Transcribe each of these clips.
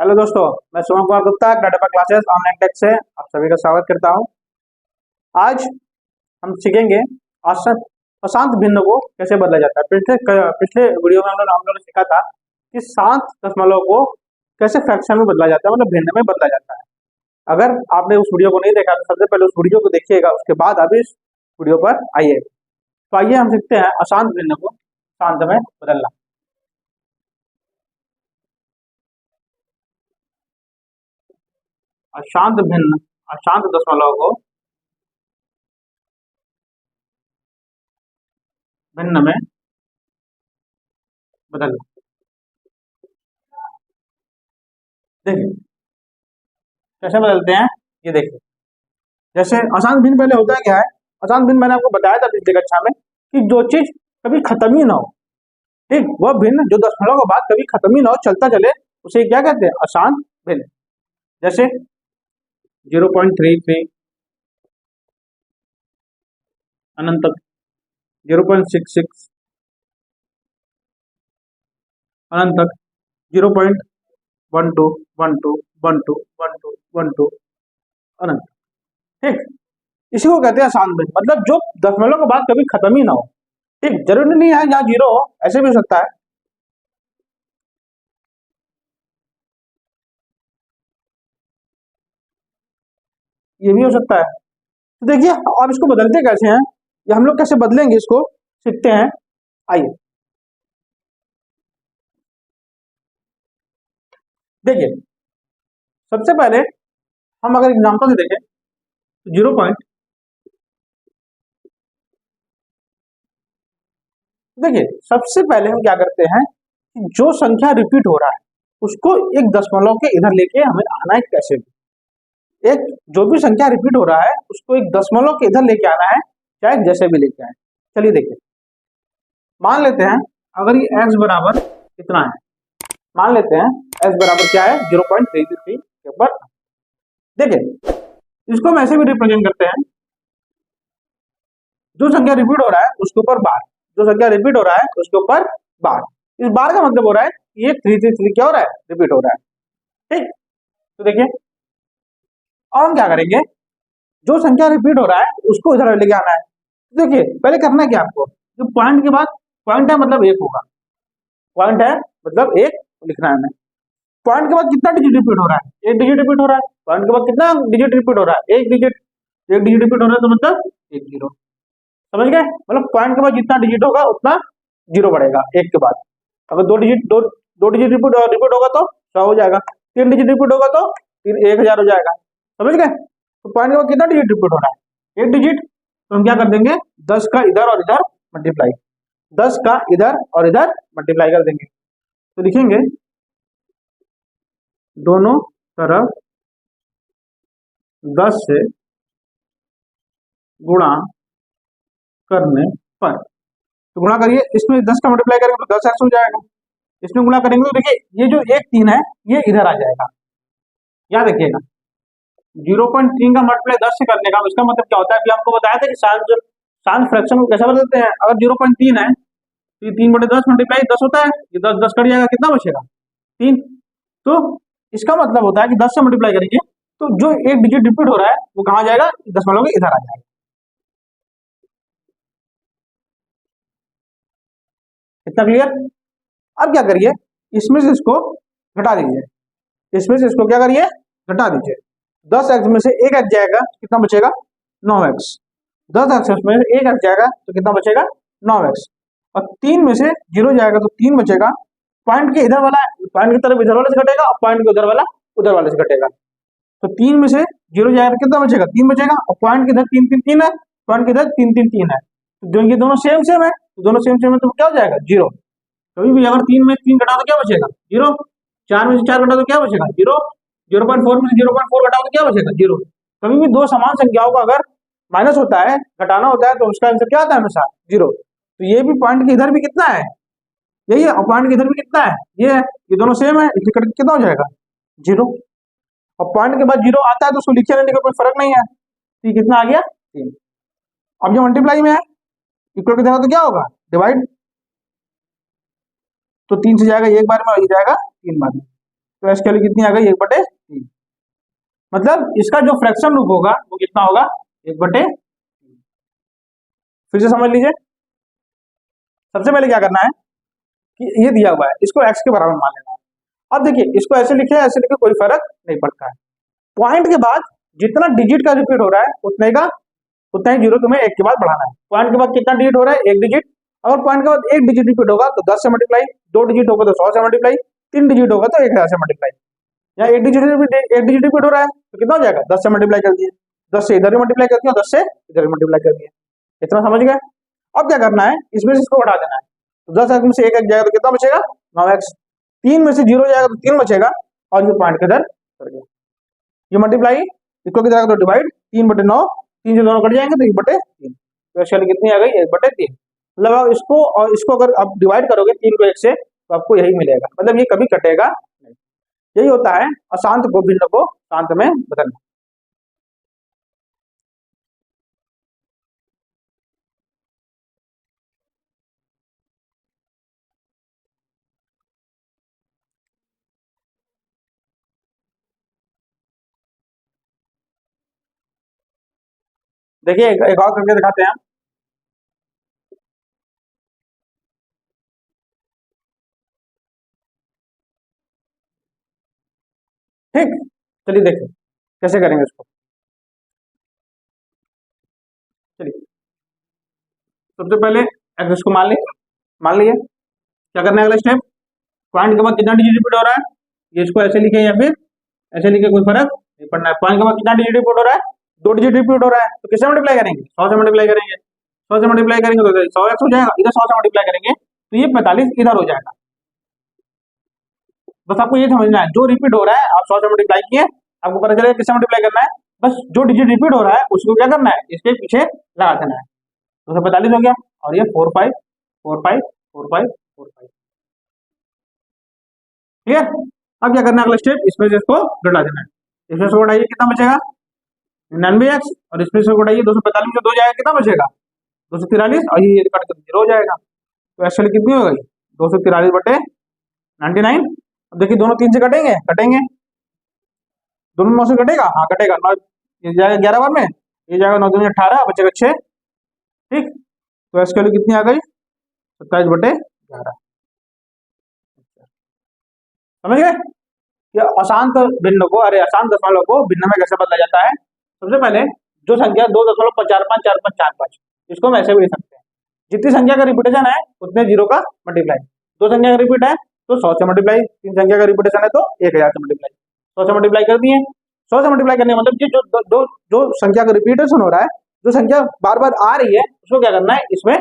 Hello दोस्तों, मैं Suman Kumar Gupta credit classes online tech से आप सभी का स्वागत करता हूं। आज हम सीखेंगे अशांत अशांत भिन्न को कैसे बदला जाता है। पिछले वीडियो में हम लोगों ने सीखा था कि शांत दशमलव को कैसे फ्रैक्शन में बदला जाता है, मतलब भिन्न में बदला जाता है। अगर आपने उस वीडियो को नहीं देखा तो सबसे पहले उस वीडियो को देखिएगा, उसके बाद आप इस वीडियो पर आइए। तो आइए हम सीखते हैं अशांत भिन्न को शांत में बदलना। अशांत दशमलव को भिन्न में बदलना। देखिए कैसे बदलते हैं, ये देखिए। जैसे अशांत भिन्न पहले होता है क्या है, अशांत भिन्न मैंने आपको बताया था पिछली कक्षा में कि जो चीज कभी खत्म ही ना हो, ठीक, वह भिन्न जो दशमलव के बाद कभी खत्म ही ना हो, चलता चले, उसे क्या कहते हैं, अशांत भिन्न। जैसे 0.33 अनंत तक, 0.66 अनंत तक, 0.12 12 12 12 12 अनंत, ठीक। इसी को कहते हैं अशांत भिन्न, मतलब जो दशमलव के बाद कभी खत्म ही ना हो, ठीक। जरूरी नहीं है यहाँ जीरो हो, ऐसे भी हो सकता है। ये भी हो सकता है। तो देखिए अब इसको बदलते कैसे हैं, या हम लोग कैसे बदलेंगे इसको, सीखते हैं। आइए देखिए, सबसे पहले हम अगर एग्जांपल से देखें तो 0 पॉइंट, देखिए सबसे पहले हम क्या करते हैं कि जो संख्या रिपीट हो रहा है उसको एक दशमलव के इधर लेके हमें आना है। कैसे भी एक जो भी संख्या रिपीट हो रहा है उसको एक दशमलव के इधर लेके आना है, चाहे जैसे भी लेके आए। चलिए देखिए, मान लेते हैं अगर ये x बराबर कितना है, मान लेते हैं x बराबर क्या है, 0.33 के ऊपर। देखिए इसको हम ऐसे भी रिप्रेजेंट करते हैं, जो संख्या रिपीट हो रहा है उसके ऊपर बार, जो संख्या रिपीट हो रहा है उसके ऊपर बार। इस बार का मतलब हो रहा है ये 333 क्या हो रहा है, रिपीट हो रहा है, ठीक। तो देखिए अब हम क्या करेंगे, जो संख्या रिपीट हो रहा है उसको इधर लेके आना है। तो देखिए पहले करना है क्या आपको, जो पॉइंट के बाद, पॉइंट है मतलब एक होगा, पॉइंट है मतलब एक लिखना है हमें। पॉइंट के बाद कितना डिजिट रिपीट हो रहा है, एक डिजिट रिपीट हो रहा है। पॉइंट के बाद कितना डिजिट रिपीट हो रहा है, एक डिजिट, एक डिजिट रिपीट हो रहा है, तो मतलब एक जीरो। समझ गए, मतलब पॉइंट के बाद जितना डिजिट होगा उतना जीरो बढ़ेगा एक के बाद। अगर दो डिजिट रिपीट होगा तो 100 हो जाएगा, तीन डिजिट रिपीट होगा तो 1000 हो जाएगा। समझ गए, तो पॉइंट के बाद कितना डिजिट रिपीट हो रहा है, एक डिजिट। तो हम क्या कर देंगे, 10 का इधर और इधर मल्टीप्लाई, 10 का इधर और इधर मल्टीप्लाई कर देंगे। तो लिखेंगे दोनों तरफ 10 से गुणा करने पर, तो गुणा करिए, इसमें 10 का मल्टीप्लाई करेंगे तो 10x हो जाएगा, इसमें गुणा करेंगे तो देखिए ये जो एक 3 है ये इधर आ जाएगा। याद रखिएगा 0.3 का मल्टीप्लाई 10 से करने का, इसका मतलब क्या होता है, अभी आपको बताया था कि शांत फ्रैक्शन को कैसे बदलते हैं। अगर 0.3 है तो ये 3/10 मल्टीप्लाई 10 होता है, ये 10 10 कट जाएगा, कितना बचेगा, 3। तो इसका मतलब होता है कि 10 से मल्टीप्लाई करेंगे तो जो एक डिजिट रिपीट हो रहा है वो कहाँ जाएगा, दशमलव के इधर आ जाएगा। इतना क्लियर। अब क्या करिए, इसमें से इसको घटा दीजिए, इसमें से इसको क्या करिए, घटा दीजिए। 10x में से एक एक्स जाएगा, कितना बचेगा, 9x। 10x में से एक एक्स जाएगा तो कितना बचेगा, 9x। और 3 में से 0 जाएगा तो 3 बचेगा। पॉइंट के इधर वाला, पॉइंट की तरफ इधर वाले से घटेगा, और पॉइंट के उधर वाले से घटेगा। तो 3 में से 0 जाएगा तो कितना बचेगा, 3 बचेगा। और पॉइंट के इधर 3 3 3 है, पॉइंट के इधर 3 3 3 है, तो ये दोनों सेम सेम है, तो दोनों सेम सेम है तो क्या हो जाएगा, 0। कभी भी अगर 3 में 3 घटाओ तो क्या बचेगा, 0। 4 में से 4 घटाओ तो क्या बचेगा, 0। 0.4 में से 0.4 घटाओ तो क्या बचेगा, 0। कभी भी दो समान संख्याओं का अगर माइनस होता है, घटाना होता है, तो उसका आंसर क्या आता है, हमेशा 0। तो ये भी पॉइंट के इधर भी कितना है, यही है, और पॉइंट के इधर भी कितना है, ये है, ये दोनों सेम है, इसलिए कट कितना हो जाएगा, 0। और पॉइंट के बाद 0 आता है तो उसको लिखे रहने का कोई फर्क नहीं है, तो कितना आ गया, 3। अब जो मल्टीप्लाई में है, इक्वल की जगह तो क्या होगा, डिवाइड। तो 3 से जाएगा एक बार में और ये जाएगा 3 बार में। तो एक्स की वैल्यू कितनी आ गई, 1/3। मतलब इसका जो फ्रैक्शन रूप होगा वो कितना होगा, 1/3। फिर से समझ लीजिए, सबसे पहले क्या करना है कि ये दिया हुआ है, इसको एक्स के बराबर मान लेना है। अब देखिए, इसको ऐसे लिखे कोई फर्क नहीं पड़ता है। पॉइंट के बाद जितना डिजिट का रिपीट हो रहा है उतना ही जीरो तुम्हें एक के बाद बढ़ाना है। पॉइंट के बाद कितना डिजिट हो रहा है, एक डिजिट। अगर पॉइंट के बाद एक डिजिट रिपीट होगा तो 10 से मल्टीप्लाई, 2 डिजिट होगा तो 100 से मल्टीप्लाई, 3 डिजिट होगा तो 1000 से मल्टीप्लाई। यहाँ एक डिजिट रिपीट हो रहा है तो कितना हो जाएगा, 10 से मल्टीप्लाई कर दिए, 10 से इधर भी मल्टीप्लाई कर दिया, 10 से इधर भी मल्टीप्लाई कर दिया। इतना समझ गए। अब क्या करना है, इसमें से इसको हटा देना है। तो 10 में से एक जाएगा तो कितना बचेगा, 9x। 3 में से 0 जाएगा तो 3 बचेगा, और ये पॉइंट किधर कर गया। ये मल्टीप्लाई इसको किधर तो डिवाइड, 3/9, 3 से दोनों कट जाएंगे तो 1/3। तो एक्चुअली कितनी आ गई, 1/3। मतलब आप इसको और इसको अगर आप डिवाइड करोगे 3 को 1 से तो आपको यही मिलेगा, मतलब ये कभी कटेगा नहीं। यही होता है अशांत को भिन्न को शांत में बदलना। देखिए एक और करके दिखाते हैं। ठीक, चलिए देखिए कैसे करेंगे इसको। चलिए सबसे पहले एक्स को मान लिए। क्या करना है अगला स्टेप, पॉइंट के बाद कितना डिजिट रिपीट हो रहा है, ये इसको ऐसे लिखे या फिर ऐसे लिखे, कोई फर्क नहीं पड़ना है। पॉइंट के बाद कितना डिजिट रिपीट हो रहा है, 2 डिजिट रिपीट हो रहा है, तो किससे मल्टीप्लाई करेंगे, 100 से मल्टीप्लाई करेंगे। 100 से मल्टीप्लाई करेंगे तो 100x हो जाएगा, इधर 100 से मल्टीप्लाई करेंगे तो ये 45 इधर हो जाएगा। बस आपको ये समझना है, जो रिपीट हो रहा है आप 100 से मल्टीप्लाई किए, आपको पता चलेगा किससे मल्टीप्लाई करना है। बस जो डिजिट रिपीट हो रहा है उसको क्या करना है, इसके पीछे लगा देना है। 245 हो गया, और ये 4 5 4 5 4 5 4 5। क्लियर। अब क्या करना है अगला स्टेप, इसमें से इसको घटा देना है। इसमें से घटाइए कितना बचेगा, 99x, और इसमें से घटाइए 245 से 2 जाएगा, कितना बचेगा 243, और ये कट कर 0 हो जाएगा। तो एक्चुअली कितनी हो गई, 243/99। अब देखिए दोनों 3 से कटेंगे, दोनों 9 से कटेगा, हाँ कटेगा। 9 ये जाएगा 11 बार में, ये जाएगा 9 दूनी 18, बचेगा 6। ठीक, तो एक्चुअली कितनी आ गई, 27/11। समझ गए कि अशांत भिन्न को, अरे अशांत दशमलव को भिन्न में कैसे बदला जाता है। सबसे पहले जो संख्या 2.454545, इसको हम ऐसे भी लिख सकते हैं। जितनी संख्या का रिपीटेशन है उतने जीरो का मल्टीप्लाई। 2 संख्या का रिपीट है तो 100 से मल्टीप्लाई, 3 संख्या का रिपीटेशन है तो 1000 से मल्टीप्लाई। 100 से मल्टीप्लाई कर दिए, 100 से मल्टीप्लाई करने का मतलब जो जो जो संख्या का रिपीटेशन हो रहा है, जो संख्या बार बार आ रही है उसको क्या करना है, इसमें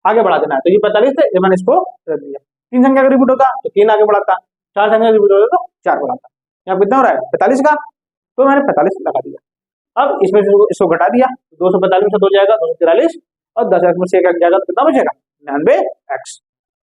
आगे बढ़ा देना है। तो ये 45 थे, मैंने इसको रख दिया। 3 संख्या का रिपीट होता तो 3 आगे बढ़ाता, 4 संख्या का रिपीट होता तो 4 बढ़ाता। यहाँ कितना हो रहा है, 45 का, तो मैंने 45 लगा दिया। अब इसमें से इसको घटा दिया, 245 में से 2 जाएगा 243, और 10x में से 1 जाएगा तो कितना बचेगा, 99x।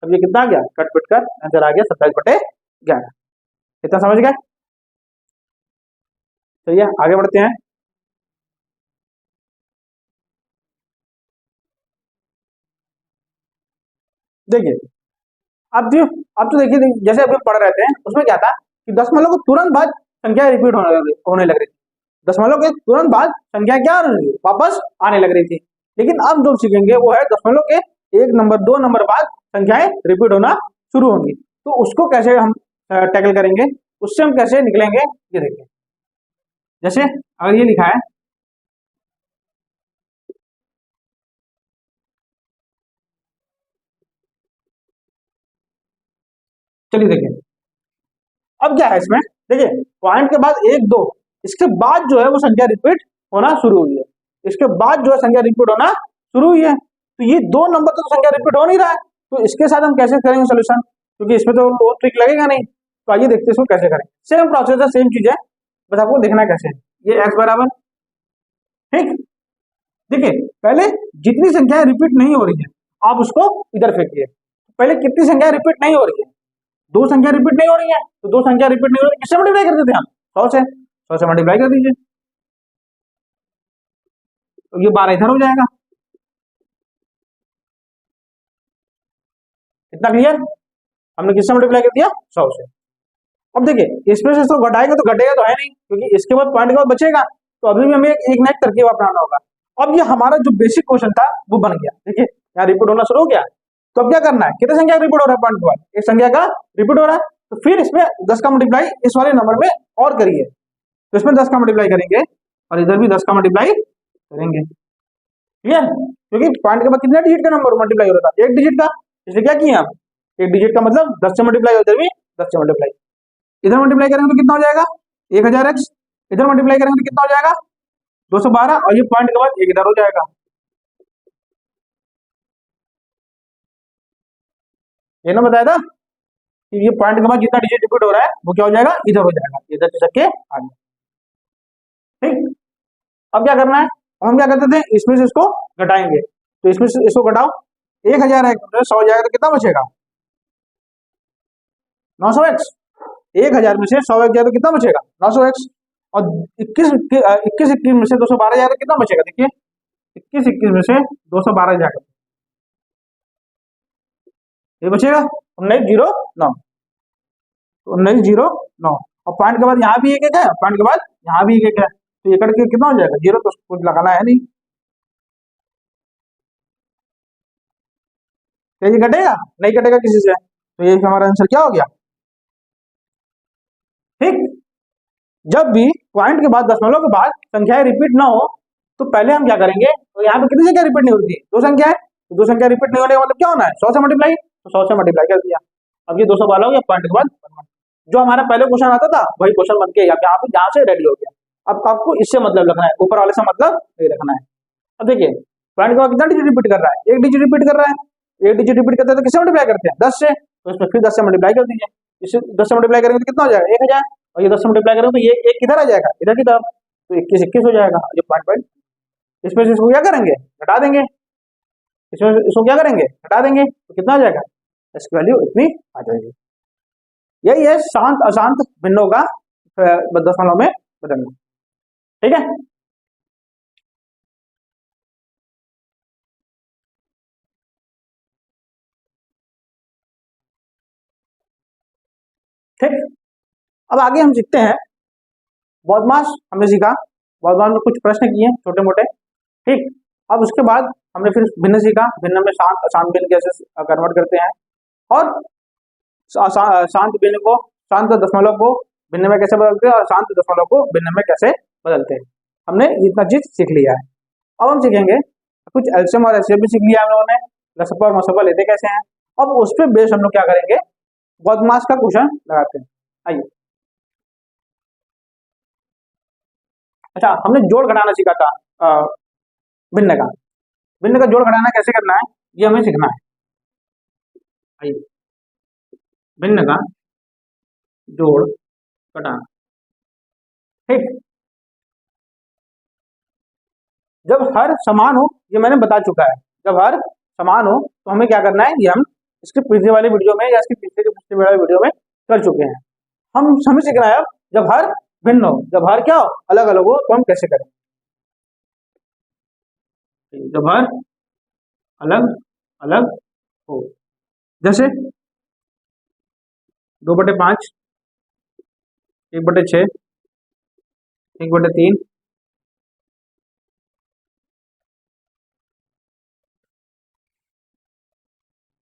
अब ये कितना आ गया, कट पिट कर आंसर आ गया 27/11। इतना समझ गए। चलिए आगे बढ़ते हैं। देखिए अब तो देखिए जैसे अभी पढ़ रहे थे उसमें क्या था कि दशमलव को तुरंत बाद संख्या रिपीट होने लग रही थी। दशमलव के तुरंत बाद संख्या क्या वापस आने लग रही थी। लेकिन अब जो सीखेंगे वो है दशमलव के 1 नंबर 2 नंबर बाद संख्याएं रिपीट होना शुरू होंगी। तो उसको कैसे हम टैकल करेंगे, उससे हम कैसे निकलेंगे, ये देखिए। जैसे अगर ये लिखा है, चलिए देखिए अब क्या है इसमें। देखिए पॉइंट के बाद 1 2, इसके बाद जो है वो संख्या रिपीट होना शुरू हुई है। इसके बाद जो है संख्या रिपीट होना शुरू हुई है, तो ये 2 नंबर तो संख्या रिपीट हो नहीं रहा है। तो इसके साथ हम कैसे करेंगे सोल्यूशन, क्योंकि इसमें तो वो ट्रिक लगेगा नहीं। तो आइए देखते हैं इसको कैसे करें। सेम प्रोसेस है, सेम चीज है, बस आपको देखना कैसे है। ये x बराबर, ठीक, देखिए पहले जितनी संख्याएं रिपीट नहीं हो रही है आप उसको इधर फेंकिए। पहले कितनी संख्या रिपीट नहीं हो रही है, 2 संख्या रिपीट नहीं हो रही है, तो 2 संख्या रिपीट नहीं हो रही, किससे मल्टीप्लाई कर देते हैं हम, 100 से मल्टीप्लाई कर दीजिए, तो ये 12 इधर हो जाएगा। इतना क्लियर, हमने किससे मल्टीप्लाई कर दिया, 100 से। अब देखिए इसमें से इसको घटाएंगे तो घटेगा तो है नहीं, क्योंकि इसके बाद पॉइंट के बाद बचेगा, तो अभी भी हमें एक नया तरकीब अपनाना होगा। अब ये हमारा जो बेसिक क्वेश्चन था वो बन गया, देखिए यहाँ रिपीट होना शुरू हो गया। तो अब क्या करना है, कितने संख्या रिपीट हो रहा है पॉइंट के बाद, एक संख्या का रिपीट हो रहा है, तो फिर इसमें 10 का मल्टीप्लाई इस वाले नंबर में और करिए, तो इसमें 10 का मल्टीप्लाई करेंगे और इधर भी 10 का मल्टीप्लाई करेंगे, क्लियर, क्योंकि पॉइंट के बाद कितने डिजिट का नंबर मल्टीप्लाई हो रहा था, एक डिजिट का, इसलिए क्या किया हम, एक डिजिट का मतलब 10 से मल्टीप्लाई, इधर भी 10 से मल्टीप्लाई, इधर मल्टीप्लाई करेंगे तो कितना हो जाएगा 1000x, इधर मल्टीप्लाई करेंगे तो कितना हो जाएगा 212, और ये पॉइंट के बाद एक इधर हो जाएगा, ये ना बताया था कि ये पॉइंट के बाद जितना डिजिट रिपीट हो रहा है वो क्या हो जाएगा, इधर हो जाएगा, इधर से सबके आगे, ठीक। अब क्या करना है, हम क्या करते थे, इसमें से इसको घटाएंगे, तो इसमें से इसको घटाओ, 1000 है 100 हो जाएगा, तो कितना बचेगा 900x, 1000 में से 100x जाए तो कितना बचेगा 900x, और 21 में से 212 जाएगा तो कितना बचेगा, देखिए 21 में से 212 जाएगा, ये बचेगा 1909, 1909, और पॉइंट के बाद यहाँ भी एक है, पॉइंट के बाद यहाँ भी एक है, तो ये करके कितना हो जाएगा 0, तो कुछ लगाना है नहीं, क्या ये कटेगा, नहीं कटेगा किसी से, तो ये हमारा आंसर क्या हो गया, ठीक। जब भी पॉइंट के बाद दशमलव के बाद संख्याएं रिपीट ना हो, तो पहले हम क्या करेंगे, तो यहाँ पे कितनी संख्या रिपीट नहीं होती, दो संख्या है, तो दो संख्या रिपीट नहीं होने का मतलब क्या होना है 100 से मल्टीप्लाई, तो 100 से मल्टीप्लाई कर दिया, अब ये 212 हो गया, पॉइंट के बाद जो हमारा पहले क्वेश्चन आता था वही क्वेश्चन बन के यहाँ पे जहाँ से रेडी हो गया। अब आपको इससे मतलब रखना है, ऊपर वाले से मतलब नहीं रखना है। अब देखिए पॉइंट के बाद कितना डिजिट रिपीट कर रहा है, एक डिजिट रिपीट कर रहा है, एक डिजिट रिपीट करते हैं तो किससे मल्टीप्लाई करते हैं 10 से, तो इसमें फिर 10 से मल्टीप्लाई कर दीजिए, इसे 10 से मल्टीप्लाई करेंगे तो कितना हो जाएगा 1000, और ये 10 से मल्टीप्लाई करेंगे तो ये एक किधर आ जाएगा इधर की तरफ, तो 21 हो जाएगा, जो पॉइंट पॉइंट इसमें से इसको क्या करेंगे घटा देंगे, इसमें से इसको क्या करेंगे घटा देंगे, तो कितना आ जाएगा, इसकी वैल्यू इतनी आ जाएगी। यही है शांत अशांत भिन्नों का दशमलव में बदलना, ठीक है। ठीक, अब आगे हम सीखते हैं बॉडमास, हमने सीखा बॉडमास में कुछ प्रश्न किए छोटे मोटे, ठीक। अब उसके बाद हमने फिर भिन्न सीखा, भिन्न में शांत अशांत भिन्न कैसे कन्वर्ट करते हैं, और शांत भिन्न को, शांत दशमलव को भिन्न में कैसे बदलते हैं, और शांत दशमलव को भिन्न में कैसे बदलते हैं, हमने इतना चीज सीख लिया है। अब हम सीखेंगे कुछ एलसीएम और एचसीएफ भी सीख लिया हम लोगों ने, लसपा और मसपा लेते कैसे हैं, अब उस पर बेस हम लोग क्या करेंगे बॉडमास का क्वेश्चन लगाते हैं, आइए। अच्छा, हमने जोड़ घटाना सीखा था भिन्न का, भिन्न का जोड़ घटाना कैसे करना है ये हमें सीखना है, आइए। भिन्न का जोड़ घटाना, ठीक। जब हर समान हो, ये मैंने बता चुका है, जब हर समान हो तो हमें क्या करना है, ये हम इसके पिछले वाले वीडियो में या इसके पिछले के पिछले वाले वीडियो में कर चुके हैं। हम हमें सीखना है अब जब हर भिन्न हो, जब हर क्या हो अलग अलग हो तो हम कैसे करें, जब हर अलग अलग हो, जैसे 2/5, 1/6, 1/3,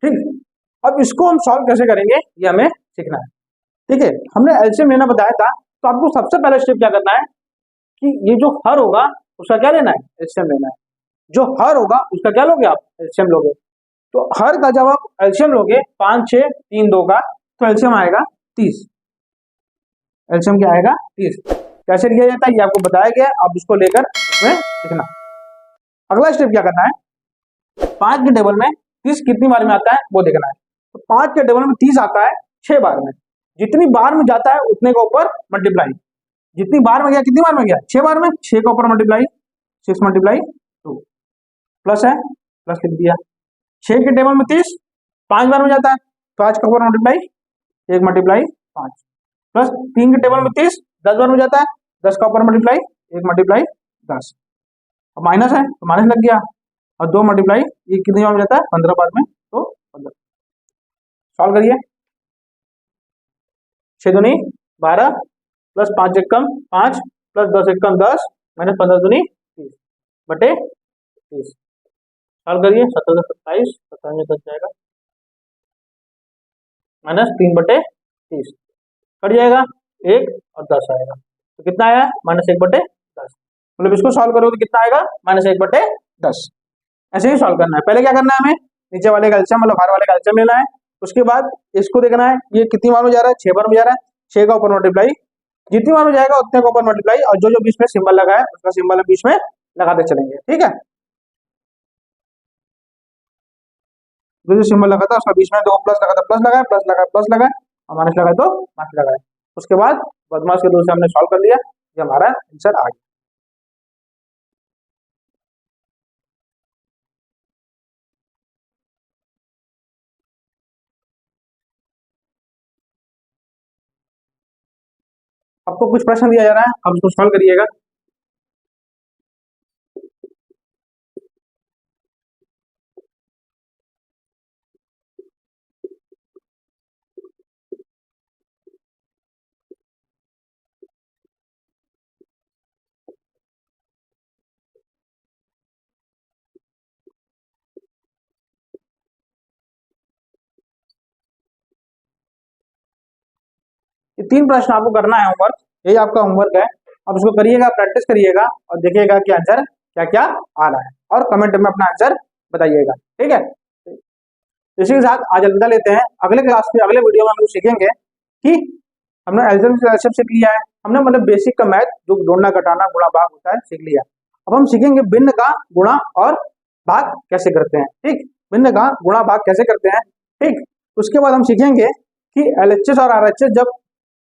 ठीक। अब इसको हम सॉल्व कैसे करेंगे ये हमें सीखना है, ठीक है। हमने एलसीएम लेना बताया था, तो आपको सबसे पहले स्टेप क्या करना है कि ये जो हर होगा उसका क्या लेना है एलसीएम लेना है, जो हर होगा उसका क्या लोगे आप एलसीएम लोगे, तो हर का जब आप एलसीएम लोगे 5 6 3 2 का, तो एलसीएम आएगा 30, एलसीएम क्या आएगा 30, कैसे लिया जाता है ये आपको बताया गया, आप इसको लेकर इसमें लिखना। अगला स्टेप क्या करना है, 5 के टेबल में 30 कितनी बार में आता है वो देखना है, तो 5 के टेबल में 30 आता है 6 बार में, जितनी बार में जाता है उतने के ऊपर मल्टीप्लाई, जितनी बार में गया कितनी बार में गया 6 बार में, 6 के ऊपर मल्टीप्लाई 6 मल्टीप्लाई 2, प्लस है प्लस लिख दिया। 6 के टेबल में 30 5 बार में जाता है, 5 के ऊपर मल्टीप्लाई 1 मल्टीप्लाई 5, प्लस 3 के टेबल में 30 10 बार में जाता है, 10 का ऊपर मल्टीप्लाई 1 मल्टीप्लाई 10, अब माइनस है तो माइनस लग गया, और 2 मल्टीप्लाई ये कितनी बार में जाता है 15 बार में, तो 15। सॉल्व करिए, 6 दूनी 12 प्लस 5 एकम 5 प्लस 10 एकम 10 माइनस 15 दूनी 30 बटे 30। सॉल्व करिए, 17 27 17 में 10 जाएगा माइनस 3 बटे 30 कट जाएगा 1 और 10 आएगा, तो कितना आया -1 बटे 10। मतलब इसको सॉल्व करोगे तो कितना आएगा -1 बटे 10। ऐसे ही सॉल्व करना है। पहले क्या करना है, हमें नीचे वाले का एलसीएम मतलब बाहर वाले का एलसीएम लेना है। उसके बाद इसको देखना है ये कितनी बार में जा रहा है, 6 बार में जा रहा है, 6 का ऊपर मल्टीप्लाई, जितनी बार में जाएगा उतने का ऊपर मल्टीप्लाई, और जो जो बीच में सिंबल लगा है उसका सिंबल हम बीच में लगाते चलेंगे। ठीक है, जो जो सिंबल लगा था उसका बीच में, तो प्लस लगा था प्लस लगाए, प्लस लगाए प्लस लगाए, और माइनस लगाए तो माइनस लगाए। उसके बाद बदमाश के रूल से हमने सॉल्व कर लिया, ये हमारा आंसर आ गया। आपको कुछ प्रश्न दिया जा रहा है, आप उसको सॉल्व करिएगा। ये 3 प्रश्न आपको करना है होमवर्क, यही आपका होमवर्क है। अब इसको करिएगा, प्रैक्टिस करिएगा और देखिएगा कि आंसर क्या क्या आ रहा है, और कमेंट में अपना आंसर बताइएगा। ठीक है, इसी के साथ आज अलविदा लेते हैं। अगले क्लास में, अगले वीडियो में हम लोग सीखेंगे कि हमने एल्जेब्रा से एलसीएम सीख लिया है, हमने मतलब बेसिक का मैथ जो जोड़ना घटाना गुणा भाग होता है सीख लिया। अब हम सीखेंगे भिन्न का गुणा और भाग कैसे करते हैं। ठीक, भिन्न का गुणा भाग कैसे करते हैं। ठीक, उसके बाद हम सीखेंगे कि एलएचएस और आरएचएस जब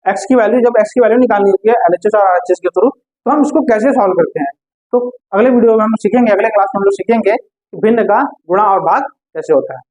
एक्स की वैल्यू निकालनी होती है एलएचएस और आरएचएस के थ्रू, तो हम इसको कैसे सॉल्व करते हैं। तो अगले वीडियो में हम सीखेंगे, अगले क्लास में हम लोग सीखेंगे कि भिन्न का गुणा और भाग कैसे होता है।